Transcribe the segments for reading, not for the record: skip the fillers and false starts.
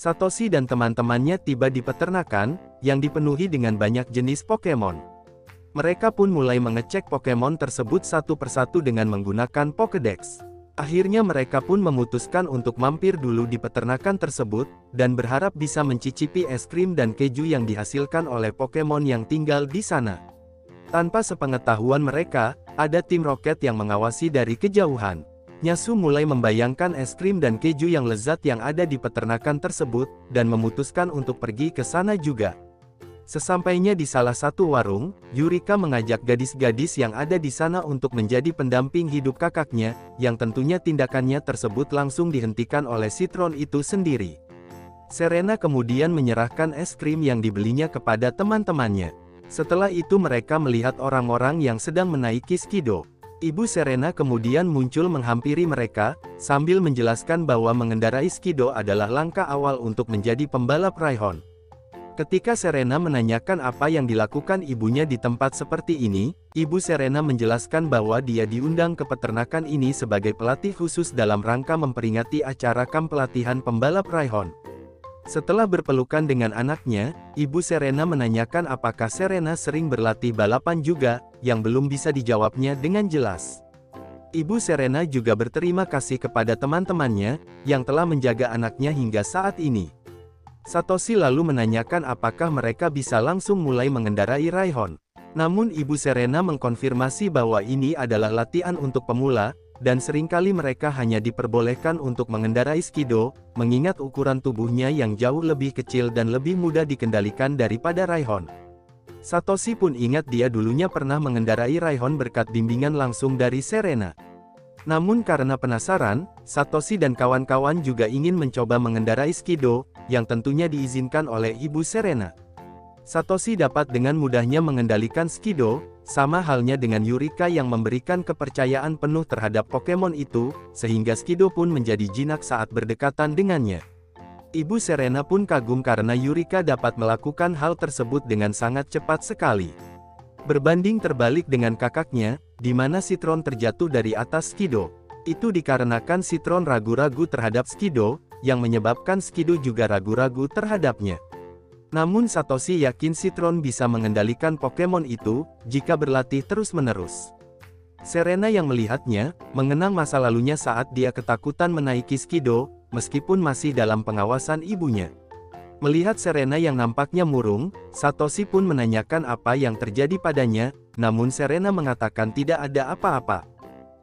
Satoshi dan teman-temannya tiba di peternakan, yang dipenuhi dengan banyak jenis Pokemon. Mereka pun mulai mengecek Pokemon tersebut satu persatu dengan menggunakan Pokédex. Akhirnya mereka pun memutuskan untuk mampir dulu di peternakan tersebut, dan berharap bisa mencicipi es krim dan keju yang dihasilkan oleh Pokemon yang tinggal di sana. Tanpa sepengetahuan mereka, ada tim Rocket yang mengawasi dari kejauhan. Nyasu mulai membayangkan es krim dan keju yang lezat yang ada di peternakan tersebut, dan memutuskan untuk pergi ke sana juga. Sesampainya di salah satu warung, Yurika mengajak gadis-gadis yang ada di sana untuk menjadi pendamping hidup kakaknya, yang tentunya tindakannya tersebut langsung dihentikan oleh Citron itu sendiri. Serena kemudian menyerahkan es krim yang dibelinya kepada teman-temannya. Setelah itu mereka melihat orang-orang yang sedang menaiki Skido. Ibu Serena kemudian muncul menghampiri mereka, sambil menjelaskan bahwa mengendarai Skido adalah langkah awal untuk menjadi pembalap Raihon. Ketika Serena menanyakan apa yang dilakukan ibunya di tempat seperti ini, Ibu Serena menjelaskan bahwa dia diundang ke peternakan ini sebagai pelatih khusus dalam rangka memperingati acara kamp pelatihan pembalap Raihon. Setelah berpelukan dengan anaknya, Ibu Serena menanyakan apakah Serena sering berlatih balapan juga, yang belum bisa dijawabnya dengan jelas. Ibu Serena juga berterima kasih kepada teman-temannya, yang telah menjaga anaknya hingga saat ini. Satoshi lalu menanyakan apakah mereka bisa langsung mulai mengendarai Raihon. Namun Ibu Serena mengkonfirmasi bahwa ini adalah latihan untuk pemula, dan seringkali mereka hanya diperbolehkan untuk mengendarai Skido, mengingat ukuran tubuhnya yang jauh lebih kecil dan lebih mudah dikendalikan daripada Raihon. Satoshi pun ingat dia dulunya pernah mengendarai Raihon berkat bimbingan langsung dari Serena. Namun karena penasaran, Satoshi dan kawan-kawan juga ingin mencoba mengendarai Skido, yang tentunya diizinkan oleh Ibu Serena. Satoshi dapat dengan mudahnya mengendalikan Skido, sama halnya dengan Yurika yang memberikan kepercayaan penuh terhadap Pokemon itu, sehingga Skido pun menjadi jinak saat berdekatan dengannya. Ibu Serena pun kagum karena Yurika dapat melakukan hal tersebut dengan sangat cepat sekali. Berbanding terbalik dengan kakaknya, di mana Citron terjatuh dari atas Skido. Itu dikarenakan Citron ragu-ragu terhadap Skido, yang menyebabkan Skido juga ragu-ragu terhadapnya. Namun Satoshi yakin Citron bisa mengendalikan Pokemon itu, jika berlatih terus-menerus. Serena yang melihatnya, mengenang masa lalunya saat dia ketakutan menaiki Skido, meskipun masih dalam pengawasan ibunya. Melihat Serena yang nampaknya murung, Satoshi pun menanyakan apa yang terjadi padanya, namun Serena mengatakan tidak ada apa-apa.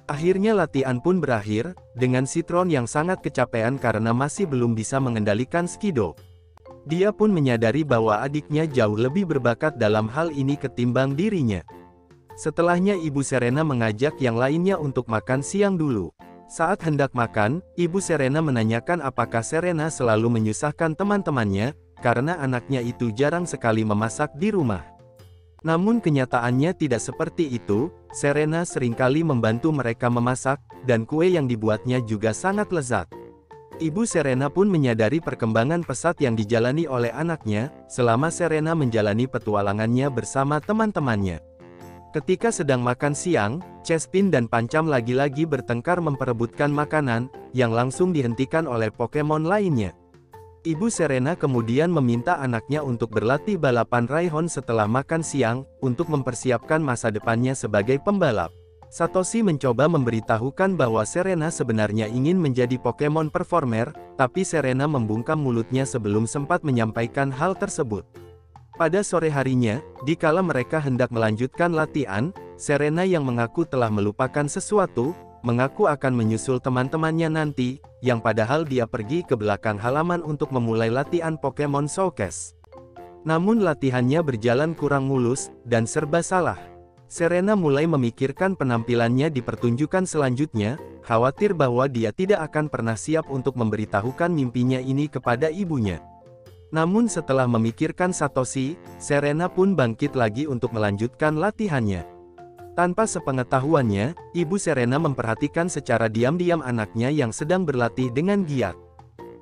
Akhirnya latihan pun berakhir, dengan Citron yang sangat kecapean karena masih belum bisa mengendalikan Skido. Dia pun menyadari bahwa adiknya jauh lebih berbakat dalam hal ini ketimbang dirinya. Setelahnya Ibu Serena mengajak yang lainnya untuk makan siang dulu. Saat hendak makan, Ibu Serena menanyakan apakah Serena selalu menyusahkan teman-temannya, karena anaknya itu jarang sekali memasak di rumah. Namun kenyataannya tidak seperti itu, Serena seringkali membantu mereka memasak, dan kue yang dibuatnya juga sangat lezat. Ibu Serena pun menyadari perkembangan pesat yang dijalani oleh anaknya, selama Serena menjalani petualangannya bersama teman-temannya. Ketika sedang makan siang, Chespin dan Pancham lagi-lagi bertengkar memperebutkan makanan, yang langsung dihentikan oleh Pokemon lainnya. Ibu Serena kemudian meminta anaknya untuk berlatih balapan Raihon setelah makan siang, untuk mempersiapkan masa depannya sebagai pembalap. Satoshi mencoba memberitahukan bahwa Serena sebenarnya ingin menjadi Pokemon performer, tapi Serena membungkam mulutnya sebelum sempat menyampaikan hal tersebut. Pada sore harinya, dikala mereka hendak melanjutkan latihan, Serena yang mengaku telah melupakan sesuatu, mengaku akan menyusul teman-temannya nanti, yang padahal dia pergi ke belakang halaman untuk memulai latihan Pokemon Showcase. Namun latihannya berjalan kurang mulus, dan serba salah. Serena mulai memikirkan penampilannya di pertunjukan selanjutnya, khawatir bahwa dia tidak akan pernah siap untuk memberitahukan mimpinya ini kepada ibunya. Namun setelah memikirkan Satoshi, Serena pun bangkit lagi untuk melanjutkan latihannya. Tanpa sepengetahuannya, Ibu Serena memperhatikan secara diam-diam anaknya yang sedang berlatih dengan giat.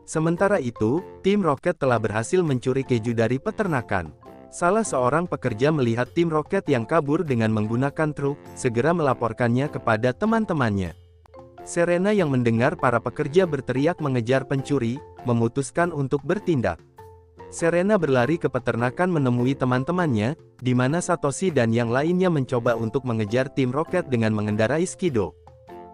Sementara itu, tim Rocket telah berhasil mencuri keju dari peternakan. Salah seorang pekerja melihat tim Rocket yang kabur dengan menggunakan truk, segera melaporkannya kepada teman-temannya. Serena yang mendengar para pekerja berteriak mengejar pencuri, memutuskan untuk bertindak. Serena berlari ke peternakan menemui teman-temannya, di mana Satoshi dan yang lainnya mencoba untuk mengejar tim Rocket dengan mengendarai Skido.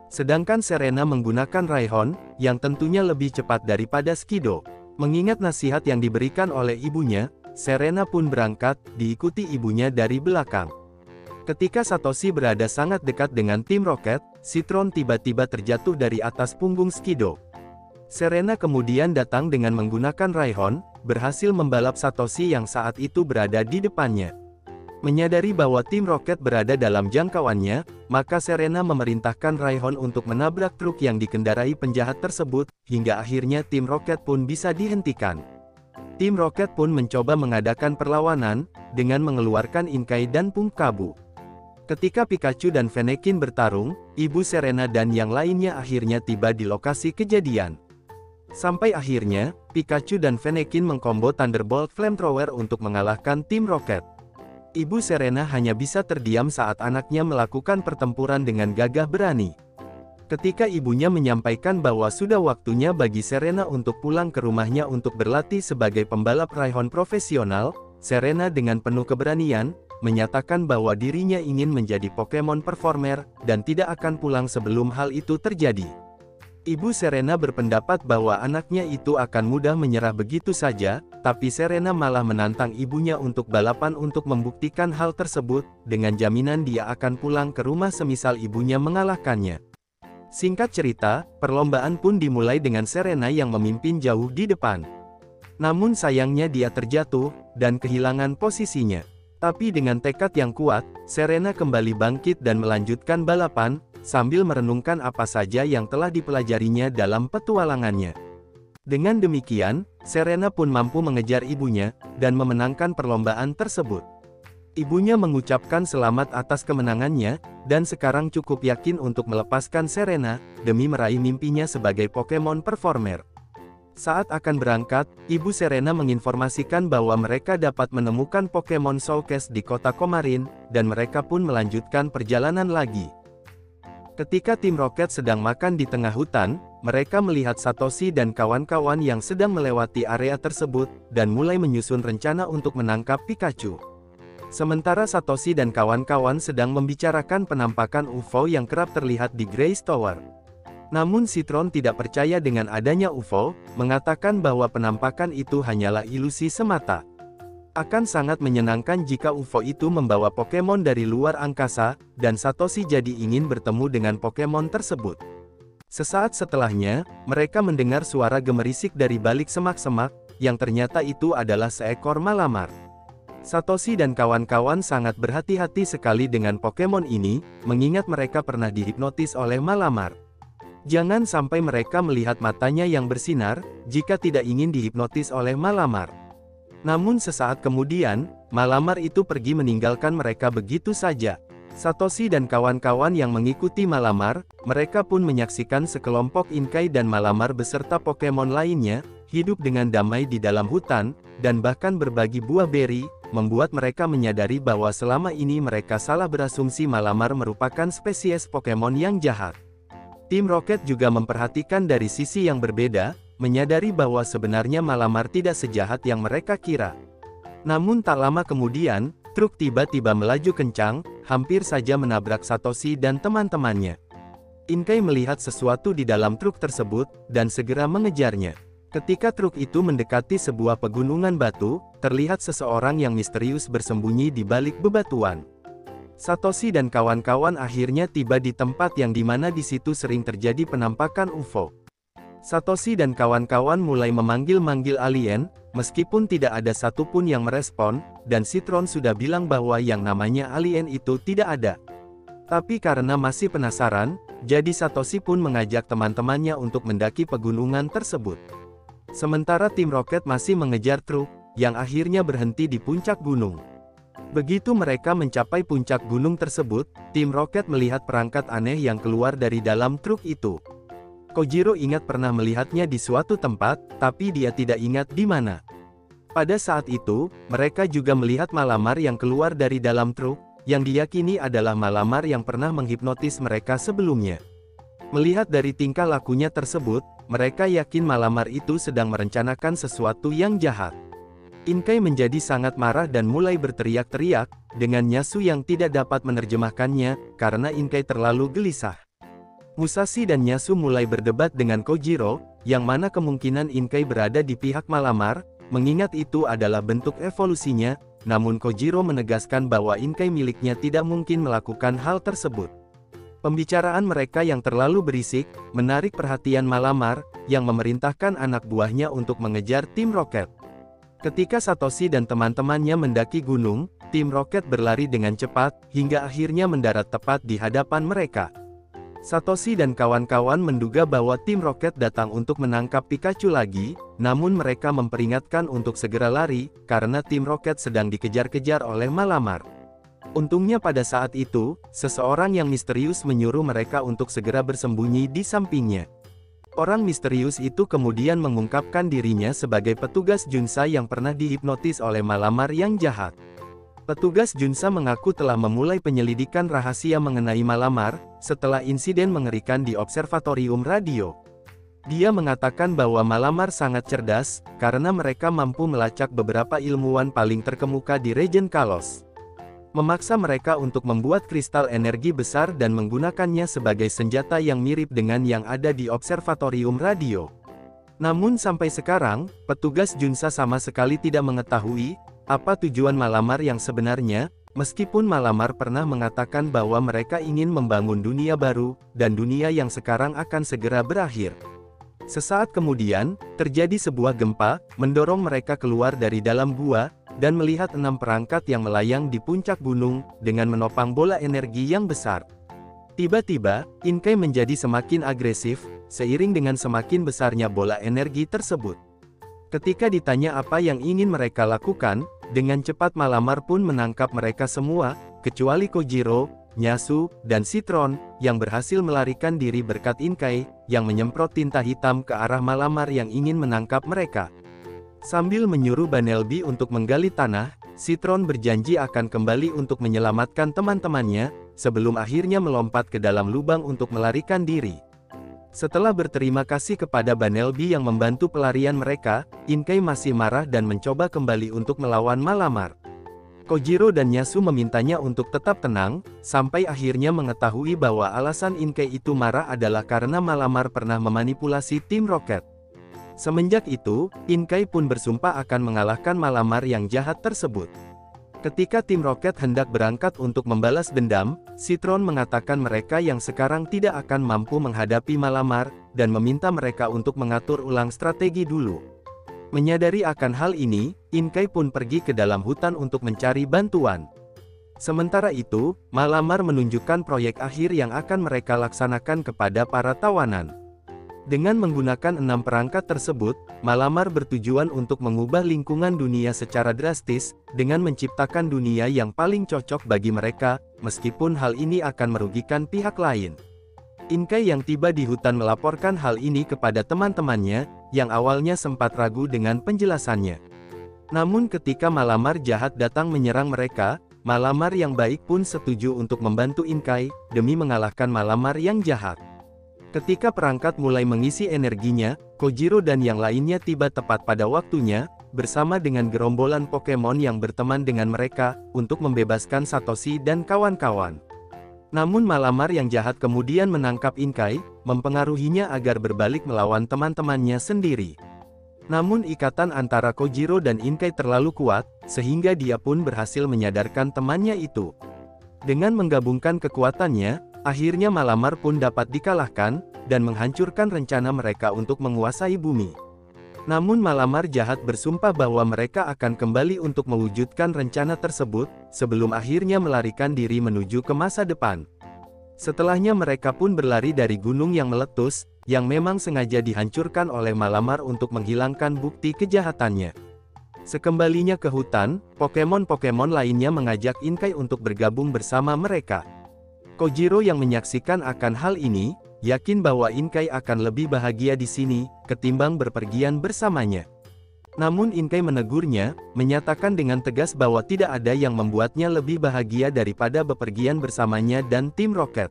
Sedangkan Serena menggunakan Raihon, yang tentunya lebih cepat daripada Skido. Mengingat nasihat yang diberikan oleh ibunya, Serena pun berangkat, diikuti ibunya dari belakang. Ketika Satoshi berada sangat dekat dengan tim Rocket, Citron tiba-tiba terjatuh dari atas punggung Skido. Serena kemudian datang dengan menggunakan Raihon, berhasil membalap Satoshi yang saat itu berada di depannya. Menyadari bahwa tim Rocket berada dalam jangkauannya, maka Serena memerintahkan Raihon untuk menabrak truk yang dikendarai penjahat tersebut, hingga akhirnya tim Rocket pun bisa dihentikan. Tim Rocket pun mencoba mengadakan perlawanan, dengan mengeluarkan Inkai dan Pumpkabu. Ketika Pikachu dan Fennekin bertarung, Ibu Serena dan yang lainnya akhirnya tiba di lokasi kejadian. Sampai akhirnya, Pikachu dan Fennekin mengkombo Thunderbolt Flamethrower untuk mengalahkan tim Rocket. Ibu Serena hanya bisa terdiam saat anaknya melakukan pertempuran dengan gagah berani. Ketika ibunya menyampaikan bahwa sudah waktunya bagi Serena untuk pulang ke rumahnya untuk berlatih sebagai pembalap Raihon profesional, Serena dengan penuh keberanian, menyatakan bahwa dirinya ingin menjadi Pokemon Performer, dan tidak akan pulang sebelum hal itu terjadi. Ibu Serena berpendapat bahwa anaknya itu akan mudah menyerah begitu saja, tapi Serena malah menantang ibunya untuk balapan untuk membuktikan hal tersebut, dengan jaminan dia akan pulang ke rumah semisal ibunya mengalahkannya. Singkat cerita, perlombaan pun dimulai dengan Serena yang memimpin jauh di depan. Namun sayangnya dia terjatuh, dan kehilangan posisinya. Tapi dengan tekad yang kuat, Serena kembali bangkit dan melanjutkan balapan, sambil merenungkan apa saja yang telah dipelajarinya dalam petualangannya. Dengan demikian, Serena pun mampu mengejar ibunya, dan memenangkan perlombaan tersebut. Ibunya mengucapkan selamat atas kemenangannya, dan sekarang cukup yakin untuk melepaskan Serena, demi meraih mimpinya sebagai Pokemon Performer. Saat akan berangkat, Ibu Serena menginformasikan bahwa mereka dapat menemukan Pokemon Showcase di kota Komarin, dan mereka pun melanjutkan perjalanan lagi. Ketika tim Rocket sedang makan di tengah hutan, mereka melihat Satoshi dan kawan-kawan yang sedang melewati area tersebut, dan mulai menyusun rencana untuk menangkap Pikachu. Sementara Satoshi dan kawan-kawan sedang membicarakan penampakan UFO yang kerap terlihat di Grace Tower. Namun Citron tidak percaya dengan adanya UFO, mengatakan bahwa penampakan itu hanyalah ilusi semata. Akan sangat menyenangkan jika UFO itu membawa Pokemon dari luar angkasa, dan Satoshi jadi ingin bertemu dengan Pokemon tersebut. Sesaat setelahnya, mereka mendengar suara gemerisik dari balik semak-semak, yang ternyata itu adalah seekor Malamar. Satoshi dan kawan-kawan sangat berhati-hati sekali dengan Pokemon ini, mengingat mereka pernah dihipnotis oleh Malamar. Jangan sampai mereka melihat matanya yang bersinar, jika tidak ingin dihipnotis oleh Malamar. Namun sesaat kemudian, Malamar itu pergi meninggalkan mereka begitu saja. Satoshi dan kawan-kawan yang mengikuti Malamar, mereka pun menyaksikan sekelompok Inkai dan Malamar beserta Pokemon lainnya, hidup dengan damai di dalam hutan, dan bahkan berbagi buah beri, membuat mereka menyadari bahwa selama ini mereka salah berasumsi Malamar merupakan spesies Pokemon yang jahat. Tim Rocket juga memperhatikan dari sisi yang berbeda, menyadari bahwa sebenarnya Malamar tidak sejahat yang mereka kira. Namun tak lama kemudian, truk tiba-tiba melaju kencang, hampir saja menabrak Satoshi dan teman-temannya. Inkai melihat sesuatu di dalam truk tersebut, dan segera mengejarnya. Ketika truk itu mendekati sebuah pegunungan batu, terlihat seseorang yang misterius bersembunyi di balik bebatuan. Satoshi dan kawan-kawan akhirnya tiba di tempat yang dimana di situ sering terjadi penampakan UFO. Satoshi dan kawan-kawan mulai memanggil-manggil alien, meskipun tidak ada satupun yang merespon, dan Citron sudah bilang bahwa yang namanya alien itu tidak ada. Tapi karena masih penasaran, jadi Satoshi pun mengajak teman-temannya untuk mendaki pegunungan tersebut. Sementara tim Rocket masih mengejar truk, yang akhirnya berhenti di puncak gunung. Begitu mereka mencapai puncak gunung tersebut, tim Rocket melihat perangkat aneh yang keluar dari dalam truk itu. Kojiro ingat pernah melihatnya di suatu tempat, tapi dia tidak ingat di mana. Pada saat itu, mereka juga melihat Malamar yang keluar dari dalam truk, yang diyakini adalah Malamar yang pernah menghipnotis mereka sebelumnya. Melihat dari tingkah lakunya tersebut, mereka yakin Malamar itu sedang merencanakan sesuatu yang jahat. Inkai menjadi sangat marah dan mulai berteriak-teriak, dengan Nyasu yang tidak dapat menerjemahkannya, karena Inkai terlalu gelisah. Musashi dan Nyasu mulai berdebat dengan Kojiro, yang mana kemungkinan Inkai berada di pihak Malamar, mengingat itu adalah bentuk evolusinya, namun Kojiro menegaskan bahwa Inkai miliknya tidak mungkin melakukan hal tersebut. Pembicaraan mereka yang terlalu berisik, menarik perhatian Malamar, yang memerintahkan anak buahnya untuk mengejar tim Rocket. Ketika Satoshi dan teman-temannya mendaki gunung, tim Rocket berlari dengan cepat, hingga akhirnya mendarat tepat di hadapan mereka. Satoshi dan kawan-kawan menduga bahwa tim Rocket datang untuk menangkap Pikachu lagi, namun mereka memperingatkan untuk segera lari, karena tim Rocket sedang dikejar-kejar oleh Malamar. Untungnya pada saat itu, seseorang yang misterius menyuruh mereka untuk segera bersembunyi di sampingnya. Orang misterius itu kemudian mengungkapkan dirinya sebagai petugas Junsa yang pernah dihipnotis oleh Malamar yang jahat. Petugas Junsa mengaku telah memulai penyelidikan rahasia mengenai Malamar, setelah insiden mengerikan di observatorium radio. Dia mengatakan bahwa Malamar sangat cerdas, karena mereka mampu melacak beberapa ilmuwan paling terkemuka di Regen Kalos. Memaksa mereka untuk membuat kristal energi besar dan menggunakannya sebagai senjata yang mirip dengan yang ada di observatorium radio. Namun sampai sekarang, petugas Junsa sama sekali tidak mengetahui apa tujuan Malamar yang sebenarnya, meskipun Malamar pernah mengatakan bahwa mereka ingin membangun dunia baru, dan dunia yang sekarang akan segera berakhir. Sesaat kemudian, terjadi sebuah gempa, mendorong mereka keluar dari dalam gua, dan melihat 6 perangkat yang melayang di puncak gunung, dengan menopang bola energi yang besar. Tiba-tiba, Inkai menjadi semakin agresif, seiring dengan semakin besarnya bola energi tersebut. Ketika ditanya apa yang ingin mereka lakukan, dengan cepat Malamar pun menangkap mereka semua, kecuali Kojiro, Nyasu, dan Citron, yang berhasil melarikan diri berkat Inkai, yang menyemprot tinta hitam ke arah Malamar yang ingin menangkap mereka. Sambil menyuruh Banelby untuk menggali tanah, Citron berjanji akan kembali untuk menyelamatkan teman-temannya, sebelum akhirnya melompat ke dalam lubang untuk melarikan diri. Setelah berterima kasih kepada Banelby yang membantu pelarian mereka, Inkai masih marah dan mencoba kembali untuk melawan Malamar. Kojiro dan Nyasu memintanya untuk tetap tenang, sampai akhirnya mengetahui bahwa alasan Inkai itu marah adalah karena Malamar pernah memanipulasi tim Rocket. Semenjak itu, Inkai pun bersumpah akan mengalahkan Malamar yang jahat tersebut. Ketika tim Rocket hendak berangkat untuk membalas dendam, Citron mengatakan mereka yang sekarang tidak akan mampu menghadapi Malamar, dan meminta mereka untuk mengatur ulang strategi dulu. Menyadari akan hal ini, Inkai pun pergi ke dalam hutan untuk mencari bantuan. Sementara itu, Malamar menunjukkan proyek akhir yang akan mereka laksanakan kepada para tawanan. Dengan menggunakan 6 perangkat tersebut, Malamar bertujuan untuk mengubah lingkungan dunia secara drastis, dengan menciptakan dunia yang paling cocok bagi mereka, meskipun hal ini akan merugikan pihak lain. Inkai yang tiba di hutan melaporkan hal ini kepada teman-temannya, yang awalnya sempat ragu dengan penjelasannya. Namun ketika Malamar jahat datang menyerang mereka, Malamar yang baik pun setuju untuk membantu Inkai, demi mengalahkan Malamar yang jahat. Ketika perangkat mulai mengisi energinya, Kojiro dan yang lainnya tiba tepat pada waktunya, bersama dengan gerombolan Pokemon yang berteman dengan mereka, untuk membebaskan Satoshi dan kawan-kawan. Namun Malamar yang jahat kemudian menangkap Inkai, mempengaruhinya agar berbalik melawan teman-temannya sendiri. Namun ikatan antara Kojiro dan Inkai terlalu kuat, sehingga dia pun berhasil menyadarkan temannya itu. Dengan menggabungkan kekuatannya, akhirnya Malamar pun dapat dikalahkan, dan menghancurkan rencana mereka untuk menguasai bumi. Namun Malamar jahat bersumpah bahwa mereka akan kembali untuk mewujudkan rencana tersebut, sebelum akhirnya melarikan diri menuju ke masa depan. Setelahnya mereka pun berlari dari gunung yang meletus, yang memang sengaja dihancurkan oleh Malamar untuk menghilangkan bukti kejahatannya. Sekembalinya ke hutan, Pokemon-Pokemon lainnya mengajak Inkai untuk bergabung bersama mereka. Kojiro yang menyaksikan akan hal ini, yakin bahwa Inkai akan lebih bahagia di sini, ketimbang berpergian bersamanya. Namun Inkai menegurnya, menyatakan dengan tegas bahwa tidak ada yang membuatnya lebih bahagia daripada bepergian bersamanya dan tim Rocket.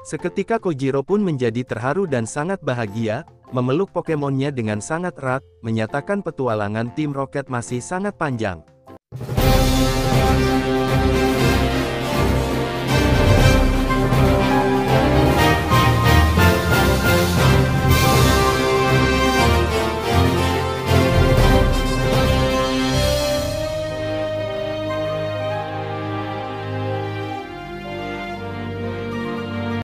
Seketika Kojiro pun menjadi terharu dan sangat bahagia, memeluk Pokemonnya dengan sangat erat, menyatakan petualangan tim Rocket masih sangat panjang.